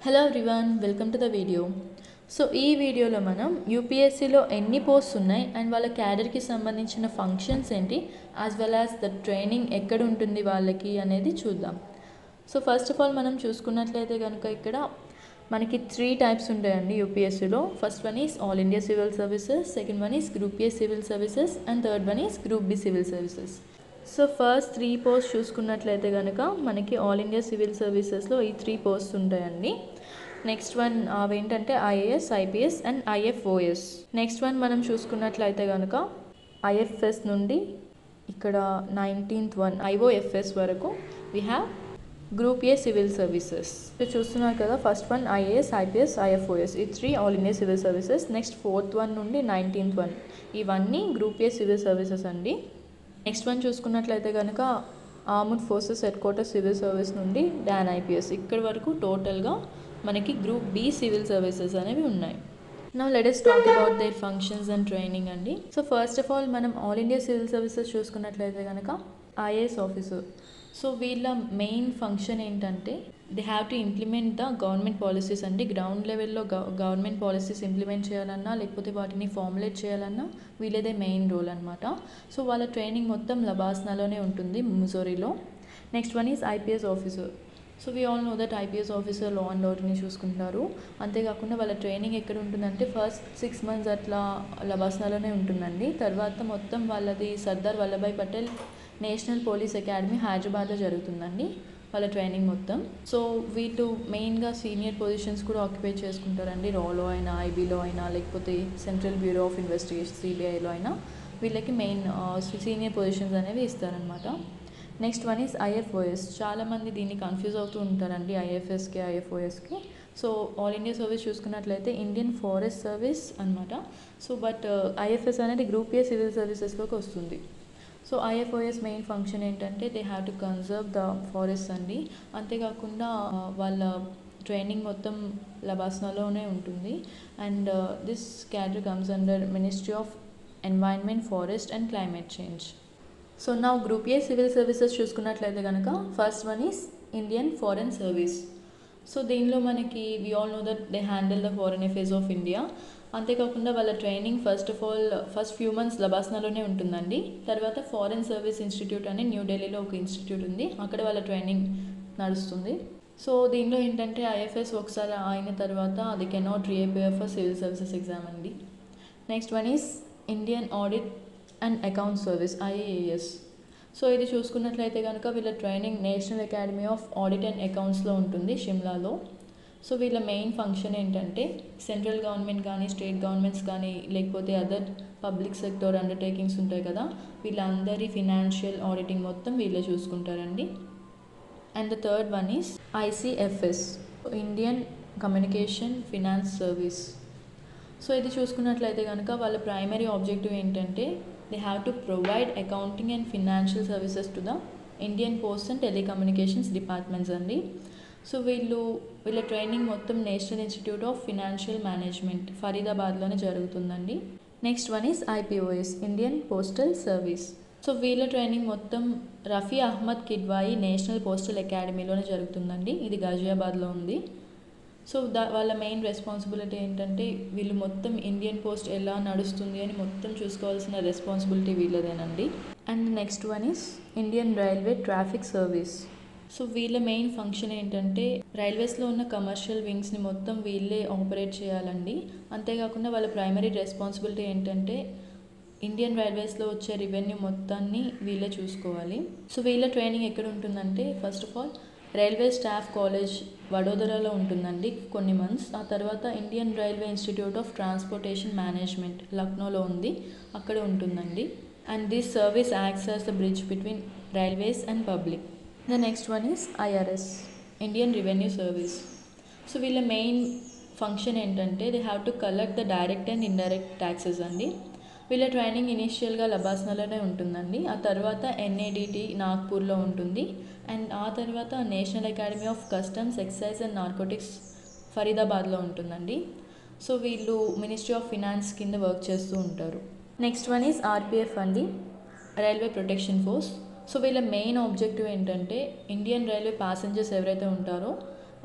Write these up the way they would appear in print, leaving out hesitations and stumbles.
Hello everyone, welcome to the video. So ఈ వీడియోలో మనం యూపీఎస్సీలో ఎన్ని పోస్ట్స్ ఉన్నాయి అండ్ వాళ్ళ క్యాడర్కి సంబంధించిన ఫంక్షన్స్ ఏంటి, as well as the training ఎక్కడ ఉంటుంది వాళ్ళకి అనేది చూద్దాం. సో ఫస్ట్ ఆఫ్ ఆల్ మనం చూసుకున్నట్లయితే కనుక ఇక్కడ మనకి 3 టైప్స్ ఉంటాయండి యూపీఎస్సీలో. First one is all India civil services, second one is group A civil services and third one is group B civil services. So first 3 post చూసుకున్నట్లయితే కనుక మనకి ఆల్ ఇండియా సివిల్ సర్వీసెస్లో ఈ 3 పోస్ట్స్ ఉంటాయండి. నెక్స్ట్ వన్ అవేంటంటే IAS, IPS and IFOS. Next one మనం చూసుకున్నట్లయితే కనుక ఐఎఫ్ఎస్ నుండి ఇక్కడ 19th వన్ ఐఓఎఫ్ఎస్ వరకు we have group A civil services. చూస్తున్నారు కదా, first one IAS, IPS, IFOS, ఈ 3 all India civil services. Next 4th one నుండి 19th వన్ ఇవన్నీ గ్రూప్ ఏ సివిల్ సర్వీసెస్ అండి. నెక్స్ట్ వన్ చూసుకున్నట్లయితే కనుక armed forces head quarters civil service నుండి don IPS, ఇక్కడ వరకు టోటల్గా మనకి గ్రూప్ బి సివిల్ సర్వీసెస్ అనేవి ఉన్నాయి. Now let us talk about their functions and training అండి. సో ఫస్ట్ ఆఫ్ ఆల్ మనం ఆల్ ఇండియా సివిల్ సర్వీసెస్ చూసుకున్నట్లయితే కనుక ఐఏఎస్ ఆఫీసర్. సో వీళ్ళ మెయిన్ ఫంక్షన్ ఏంటంటే they have to implement the government policies అండి. Ground లెవెల్లో గవర్నమెంట్ పాలసీస్ ఇంప్లిమెంట్ చేయాలన్నా లేకపోతే వాటిని ఫార్ములేట్ చేయాలన్నా వీళ్ళదే మెయిన్ రోల్ అనమాట. సో వాళ్ళ ట్రైనింగ్ మొత్తం లబాస్నాలోనే ఉంటుంది, మిజోరీలో. Next one is IPS officer. So we all know that IPS officer law and ఆర్డర్ని చూసుకుంటారు. అంతేకాకుండా వాళ్ళ ట్రైనింగ్ ఎక్కడ ఉంటుందంటే ఫస్ట్ 6 months అట్లా లబాస్నాలోనే ఉంటుందండి. తర్వాత మొత్తం వాళ్ళది Sardar Vallabhbhai Patel national police academy హైదరాబాద్లో జరుగుతుందండి వాళ్ళ ట్రైనింగ్ మొత్తం. సో వీళ్ళు మెయిన్గా సీనియర్ పొజిషన్స్ కూడా ఆక్యుపై చేసుకుంటారండి. రాలో అయినా, ఐబీలో అయినా, లేకపోతే సెంట్రల్ బ్యూరో ఆఫ్ ఇన్వెస్టిగేషన్ సిబిఐలో అయినా వీళ్ళకి మెయిన్ సీనియర్ పొజిషన్స్ అనేవి ఇస్తారనమాట. Next one is IFOS. చాలామంది దీన్ని కన్ఫ్యూజ్ అవుతూ ఉంటారండి ఐఎఫ్ఎస్కి, ఐఎఫ్ఓఎస్కి. సో ఆల్ ఇండియా సర్వీస్ చూసుకున్నట్లయితే ఇండియన్ ఫారెస్ట్ సర్వీస్ అనమాట. సో బట్ ఐఎఫ్ఎస్ అనేది గ్రూప్ ఏ సివిల్ సర్వీసెస్లోకి వస్తుంది. సో ఐఎఫ్ఓఎస్ మెయిన్ ఫంక్షన్ ఏంటంటే they have to conserve the forest అండి. అంతేకాకుండా వాళ్ళ ట్రైనింగ్ మొత్తం లబాస్నాలోనే ఉంటుంది. And this cadre comes under ministry of environment, forest and climate change. So నా గ్రూప్ ఏ సివిల్ సర్వీసెస్ చూసుకున్నట్లయితే కనుక first one is Indian foreign service. So దీనిలో మనకి we all know that they handle the foreign affairs of India. అంతేకాకుండా వాళ్ళ training first of all first few months లబాస్నాలోనే ఉంటుందండి. తర్వాత ఫారెన్ సర్వీస్ ఇన్స్టిట్యూట్ అని న్యూఢిల్లీలో ఒక ఇన్స్టిట్యూట్ ఉంది, అక్కడ వాళ్ళ ట్రైనింగ్ నడుస్తుంది. సో దీనిలో ఏంటంటే ఐఎఫ్ఎస్ ఒకసారి అయిన తర్వాత అది cannot reappear for civil services exam అండి. Next one is Indian audit and account service, IAS. So ఇది చూసుకున్నట్లయితే కనుక వీళ్ళ training national academy of audit and అకౌంట్స్లో ఉంటుంది, షిమ్లాలో. సో వీళ్ళ మెయిన్ ఫంక్షన్ ఏంటంటే సెంట్రల్ గవర్నమెంట్ కానీ, స్టేట్ గవర్నమెంట్స్ కానీ, లేకపోతే అదర్ పబ్లిక్ సెక్టర్ అండర్టేకింగ్స్ ఉంటాయి కదా, వీళ్ళందరి ఫినాన్షియల్ ఆడిటింగ్ మొత్తం వీళ్ళే చూసుకుంటారండి. And the third one is ICFS, Indian communication finance service. So ఇది చూసుకున్నట్లయితే కనుక వాళ్ళ ప్రైమరీ ఆబ్జెక్టివ్ ఏంటంటే they have to provide accounting and financial services to the Indian post and telecommunications departments అండి. సో వీళ్ళ ట్రైనింగ్ మొత్తం national institute of financial management ఫరీదాబాద్లోనే జరుగుతుందండి. Next one is IPOS, Indian postal service. So వీళ్ళ training మొత్తం Rafi Ahmed Kidwai national postal అకాడమీలోనే జరుగుతుందండి, ఇది గాజియాబాద్లో ఉంది. సో వాళ్ళ మెయిన్ రెస్పాన్సిబిలిటీ ఏంటంటే వీళ్ళు మొత్తం ఇండియన్ పోస్ట్ ఎలా నడుస్తుంది అని మొత్తం చూసుకోవాల్సిన రెస్పాన్సిబిలిటీ వీళ్ళదేనండి. అండ్ next one is Indian railway traffic service. So వీళ్ళ మెయిన్ ఫంక్షన్ ఏంటంటే రైల్వేస్లో ఉన్న కమర్షియల్ వింగ్స్ని మొత్తం వీళ్ళే ఆపరేట్ చేయాలండి. అంతేకాకుండా వాళ్ళ ప్రైమరీ రెస్పాన్సిబిలిటీ ఏంటంటే ఇండియన్ రైల్వేస్లో వచ్చే రెవెన్యూ మొత్తాన్ని వీళ్ళే చూసుకోవాలి. సో వీళ్ళ ట్రైనింగ్ ఎక్కడ ఉంటుందంటే first of all railway staff college వడోదరాలో ఉంటుందండి కొన్ని మంత్స్. ఆ తర్వాత Indian railway institute of transportation management లక్నోలో ఉంది, అక్కడ ఉంటుందండి. And this service acts as the bridge between railways and public. The next one is IRS, Indian revenue service. So వీళ్ళ మెయిన్ ఫంక్షన్ ఏంటంటే they have to collect the direct and indirect taxes అండి. వీళ్ళ training ఇనీషియల్గా లబాస్నాలోనే ఉంటుందండి. ఆ తర్వాత ఎన్ఏడిటి నాగ్పూర్లో ఉంటుంది. అండ్ ఆ తర్వాత national academy of customs, excise and narcotics ఫరీదాబాద్లో ఉంటుందండి. సో వీళ్ళు మినిస్ట్రీ ఆఫ్ ఫినాన్స్ కింద వర్క్ చేస్తూ ఉంటారు. నెక్స్ట్ వన్ ఈజ్ ఆర్పిఎఫ్ అండి, రైల్వే ప్రొటెక్షన్ ఫోర్స్. సో వీళ్ళ మెయిన్ ఆబ్జెక్టివ్ ఏంటంటే ఇండియన్ రైల్వే ప్యాసింజర్స్ ఎవరైతే ఉంటారో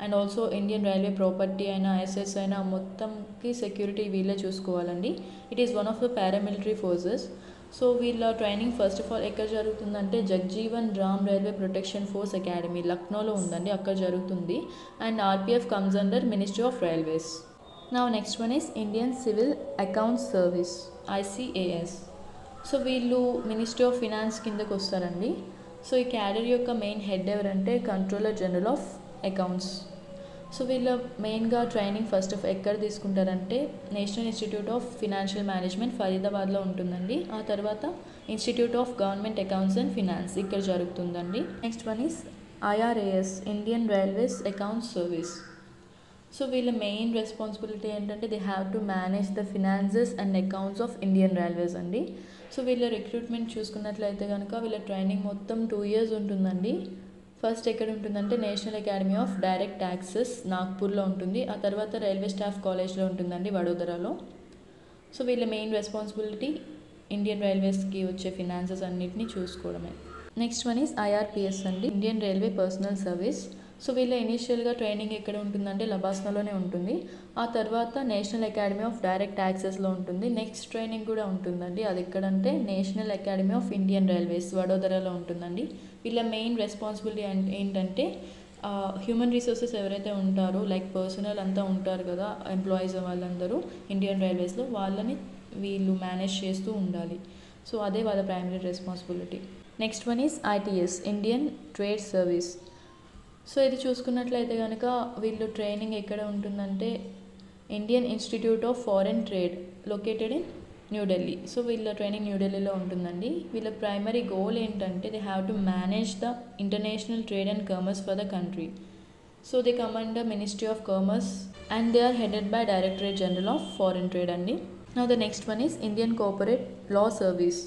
and also Indian railway property అయినా అసెట్స్ అయినా మొత్తంకి సెక్యూరిటీ వీళ్ళే చూసుకోవాలండి. It is one of the paramilitary forces. So వీళ్ళ ట్రైనింగ్ ఫస్ట్ ఆఫ్ ఆల్ ఎక్కడ జరుగుతుందంటే Jagjivan Ram railway protection force academy లక్నోలో ఉందండి, అక్కడ జరుగుతుంది. And RPF comes under ministry of railways. నా next one is Indian civil accounts service, ICAS. So వీళ్ళు ministry of finance కిందకు వస్తారండి. సో ఈ క్యాడర్ యొక్క మెయిన్ హెడ్ ఎవరంటే controller general of accounts. So వీళ్ళ మెయిన్గా ట్రైనింగ్ ఫస్ట్ ఆఫ్ ఎక్కడ తీసుకుంటారంటే national institute of financial management ఫరీదాబాద్లో ఉంటుందండి. ఆ తర్వాత institute of government accounts and finance ఇక్కడ జరుగుతుందండి. Next one is IRAS, Indian railways accounts service. So వీళ్ళ మెయిన్ రెస్పాన్సిబిలిటీ ఏంటంటే they have to manage the finances and accounts of Indian railways అండి. So వీళ్ళ రిక్రూట్మెంట్ చూసుకున్నట్లయితే కనుక వీళ్ళ ట్రైనింగ్ మొత్తం 2 years ఉంటుందండి. ఫస్ట్ ఎక్కడ ఉంటుందంటే national academy of direct taxes నాగ్పూర్లో ఉంటుంది. ఆ తర్వాత రైల్వే స్టాఫ్ కాలేజ్లో ఉంటుందండి వడోదరాలో. సో వీళ్ళ మెయిన్ రెస్పాన్సిబిలిటీ ఇండియన్ రైల్వేస్కి వచ్చే ఫినాన్సెస్ అన్నిటిని చూసుకోవడమే. నెక్స్ట్ వన్ ఈస్ IRPS అండి, Indian railway personnel service. So వీళ్ళ ఇనీషియల్గా ట్రైనింగ్ ఎక్కడ ఉంటుందంటే లబాస్నాలోనే ఉంటుంది. ఆ తర్వాత నేషనల్ అకాడమీ ఆఫ్ డైరెక్ట్ ట్యాక్సెస్లో ఉంటుంది. నెక్స్ట్ ట్రైనింగ్ కూడా ఉంటుందండి, అది ఎక్కడంటే national academy of Indian railways వడోదరాలో ఉంటుందండి. వీళ్ళ మెయిన్ రెస్పాన్సిబిలిటీ ఏంటంటే హ్యూమన్ రిసోర్సెస్ ఎవరైతే ఉంటారో లైక్ పర్సనల్ అంతా ఉంటారు కదా ఎంప్లాయీస్ వాళ్ళందరూ ఇండియన్ రైల్వేస్లో, వాళ్ళని వీళ్ళు మేనేజ్ చేస్తూ ఉండాలి. సో అదే వాళ్ళ primary responsibility. Next one is ITS, Indian trade service. So ఇది చూసుకున్నట్లయితే కనుక వీళ్ళు ట్రైనింగ్ ఎక్కడ ఉంటుందంటే Indian institute of foreign trade located in New Delhi. So వీళ్ళ ట్రైనింగ్ న్యూఢిల్లీలో ఉంటుందండి. వీళ్ళ ప్రైమరీ గోల్ ఏంటంటే they have to manage the international trade and commerce for the country. So they come under ministry of commerce and they are headed by directorate general of foreign trade అండి. Now the next one is Indian cooperate law service.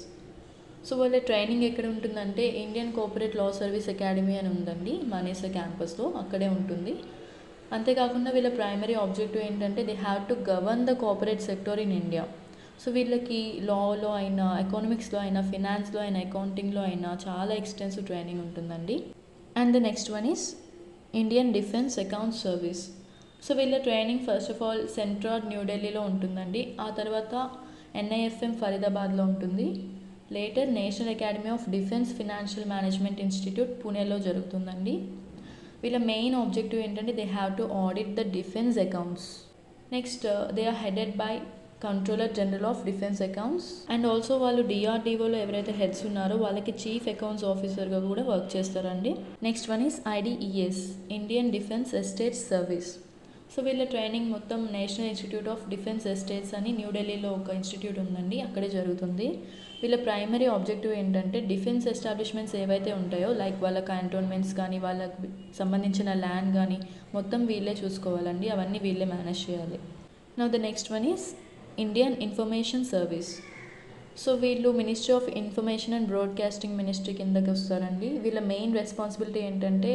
So వాళ్ళ training ఎక్కడ ఉంటుందంటే Indian cooperate లా service academy అని ఉందండి మానేసా క్యాంపస్లో, అక్కడే ఉంటుంది. అంతేకాకుండా వీళ్ళ ప్రైమరీ ఆబ్జెక్టివ్ ఏంటంటే they have to govern the cooperate sector in India. So వీళ్ళకి లాలో అయినా ఎకనామిక్స్లో అయినా ఫినాన్స్లో అయినా అకౌంటింగ్లో అయినా చాలా ఎక్స్టెన్సివ్ ట్రైనింగ్ ఉంటుందండి. And the next one is Indian defence accounts service. So వీళ్ళ training first of all central న్యూఢిల్లీలో ఉంటుందండి. ఆ తర్వాత NIFM ఫరీదాబాద్లో ఉంటుంది. Later national academy of defence financial management institute పూణేలో జరుగుతుందండి. వీళ్ళ మెయిన్ ఆబ్జెక్టివ్ ఏంటంటే they have to audit the defence accounts. Next they are headed by controller general of defence accounts and also వాళ్ళు DRDOలో ఎవరైతే హెడ్స్ ఉన్నారో వాళ్ళకి చీఫ్ అకౌంట్స్ ఆఫీసర్గా కూడా వర్క్ చేస్తారండి. Next one is IDES, Indian defence estates service. So వీళ్ళ training మొత్తం national institute of defence estates అని న్యూఢిల్లీలో ఒక ఇన్స్టిట్యూట్ ఉందండి, అక్కడే జరుగుతుంది. వీళ్ళ ప్రైమరీ ఆబ్జెక్టివ్ ఏంటంటే డిఫెన్స్ ఎస్టాబ్లిష్మెంట్స్ ఏవైతే ఉంటాయో లైక్ వాళ్ళ క్యాంటోన్మెంట్స్ కానీ వాళ్ళకి సంబంధించిన ల్యాండ్ కానీ మొత్తం వీళ్ళే చూసుకోవాలండి, అవన్నీ వీళ్ళే మేనేజ్ చేయాలి. Now the next one is Indian information service. So వీళ్ళు ministry of information and broadcasting ministry కిందకి వస్తారండి. వీళ్ళ మెయిన్ రెస్పాన్సిబిలిటీ ఏంటంటే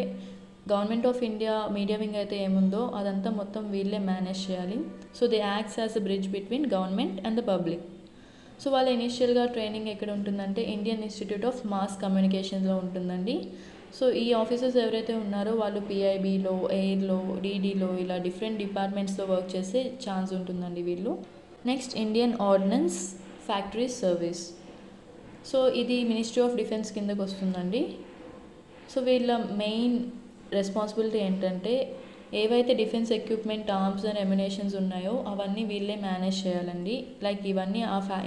government of India media wing అయితే ఏముందో అదంతా మొత్తం వీళ్ళే మేనేజ్ చేయాలి. So they acts as a bridge between government and the public. So వాళ్ళ ఇనిషియల్గా ట్రైనింగ్ ఎక్కడ ఉంటుందంటే ఇండియన్ ఇన్స్టిట్యూట్ ఆఫ్ మాస్ కమ్యూనికేషన్స్లో ఉంటుందండి. సో ఈ ఆఫీసర్స్ ఎవరైతే ఉన్నారో వాళ్ళు PIBలో, ఎయిర్లో, DDలో ఇలా డిఫరెంట్ డిపార్ట్మెంట్స్లో వర్క్ చేసే ఛాన్స్ ఉంటుందండి వీళ్ళు. Next Indian ordinance factories service. So ఇది మినిస్ట్రీ ఆఫ్ డిఫెన్స్ కిందకు వస్తుందండి. సో వీళ్ళ మెయిన్ రెస్పాన్సిబిలిటీ ఏంటంటే ఏవైతే defence equipment, arms and ammunitions ఉన్నాయో అవన్నీ వీళ్ళే మేనేజ్ చేయాలండి. లైక్ ఇవన్నీ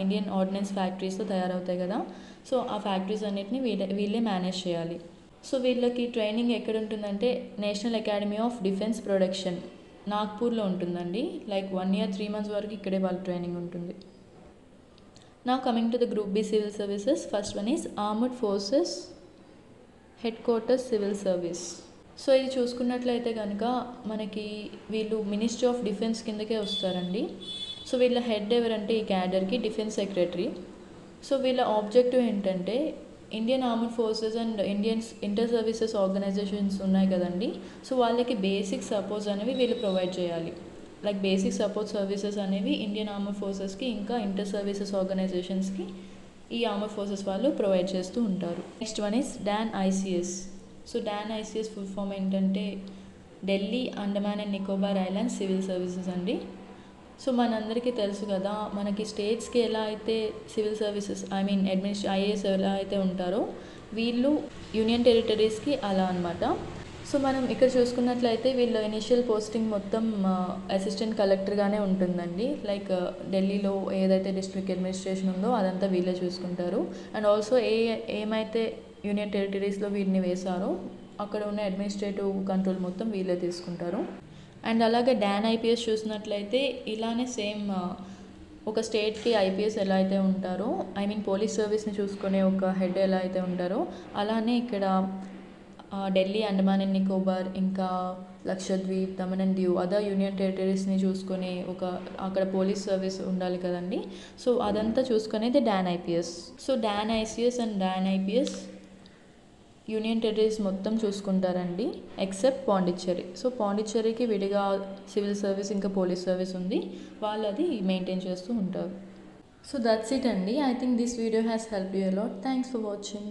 ఇండియన్ ఆర్డినెన్స్ ఫ్యాక్టరీస్లో తయారవుతాయి కదా, సో ఆ ఫ్యాక్టరీస్ అన్నిటిని వీళ్ళే మేనేజ్ చేయాలి. సో వీళ్ళకి ట్రైనింగ్ ఎక్కడ ఉంటుందంటే national academy of defence production నాగ్పూర్లో ఉంటుందండి. లైక్ 1 year 3 months వరకు ఇక్కడే వాళ్ళ ట్రైనింగ్ ఉంటుంది. Now coming to the Group B civil services, first one is Armed Forces Headquarters Civil Service. So ఇది చూసుకున్నట్లయితే కనుక మనకి వీళ్ళు మినిస్ట్రీ ఆఫ్ డిఫెన్స్ కిందకే వస్తారండి. సో వీళ్ళ హెడ్ ఎవరంటే ఈ క్యాడర్కి డిఫెన్స్ సెక్రటరీ. సో వీళ్ళ ఆబ్జెక్టివ్ ఏంటంటే Indian armed forces and Indian inter services organisations ఉన్నాయి కదండి, సో వాళ్ళకి బేసిక్ సపోర్ట్స్ అనేవి వీళ్ళు ప్రొవైడ్ చేయాలి. లైక్ బేసిక్ సపోర్ట్ సర్వీసెస్ అనేవి ఇండియన్ ఆర్మ్డ్ ఫోర్సెస్కి ఇంకా ఇంటర్ సర్వీసెస్ ఆర్గనైజేషన్స్కి ఈ ఆర్మ్డ్ ఫోర్సెస్ వాళ్ళు ప్రొవైడ్ చేస్తూ ఉంటారు. Next one is DAN ICS. So DAN ICS full form ఏంటంటే Delhi, Andaman and Nicobar islands civil services అండి. సో మనందరికీ తెలుసు కదా, మనకి స్టేట్స్కి ఎలా అయితే సివిల్ సర్వీసెస్ ఐఏఎస్ ఎలా అయితే ఉంటారో వీళ్ళు యూనియన్ టెరిటరీస్కి అలా అనమాట. సో మనం ఇక్కడ చూసుకున్నట్లయితే వీళ్ళ ఇనిషియల్ పోస్టింగ్ మొత్తం అసిస్టెంట్ కలెక్టర్గానే ఉంటుందండి. లైక్ ఢిల్లీలో ఏదైతే డిస్ట్రిక్ట్ అడ్మినిస్ట్రేషన్ ఉందో అదంతా వీళ్ళే చూసుకుంటారు. అండ్ ఆల్సో ఏమైతే యూనియన్ టెరిటరీస్లో వీరిని వేశారో అక్కడ ఉన్న అడ్మినిస్ట్రేటివ్ కంట్రోల్ మొత్తం వీళ్ళే తీసుకుంటారు. అండ్ అలాగే డాన్ ఐపీఎస్ చూసినట్లయితే ఇలానే సేమ్ ఒక స్టేట్కి ఐపీఎస్ ఎలా అయితే ఉంటారో పోలీస్ సర్వీస్ని చూసుకునే ఒక హెడ్ ఎలా అయితే ఉంటారో అలానే ఇక్కడ ఢిల్లీ, అండమాన్ అండ్ నికోబార్, ఇంకా Lakshadweep, Daman and Diu other union టెరిటరీస్ని చూసుకునే అక్కడ పోలీస్ సర్వీస్ ఉండాలి కదండి. సో అదంతా చూసుకునేది DAN IPS. So DAN ICS and DAN IPS union territories మొత్తం చూసుకుంటారండి ఎక్సెప్ట్ పాండిచ్చేరి. సో పాండిచ్చేరికి విడిగా సివిల్ సర్వీస్ ఇంకా పోలీస్ సర్వీస్ ఉంది, వాళ్ళు అది మెయింటైన్ చేస్తూ ఉంటారు. సో దట్స్ ఇట్ అండి. I think this video has help you a lot. Thanks for watching.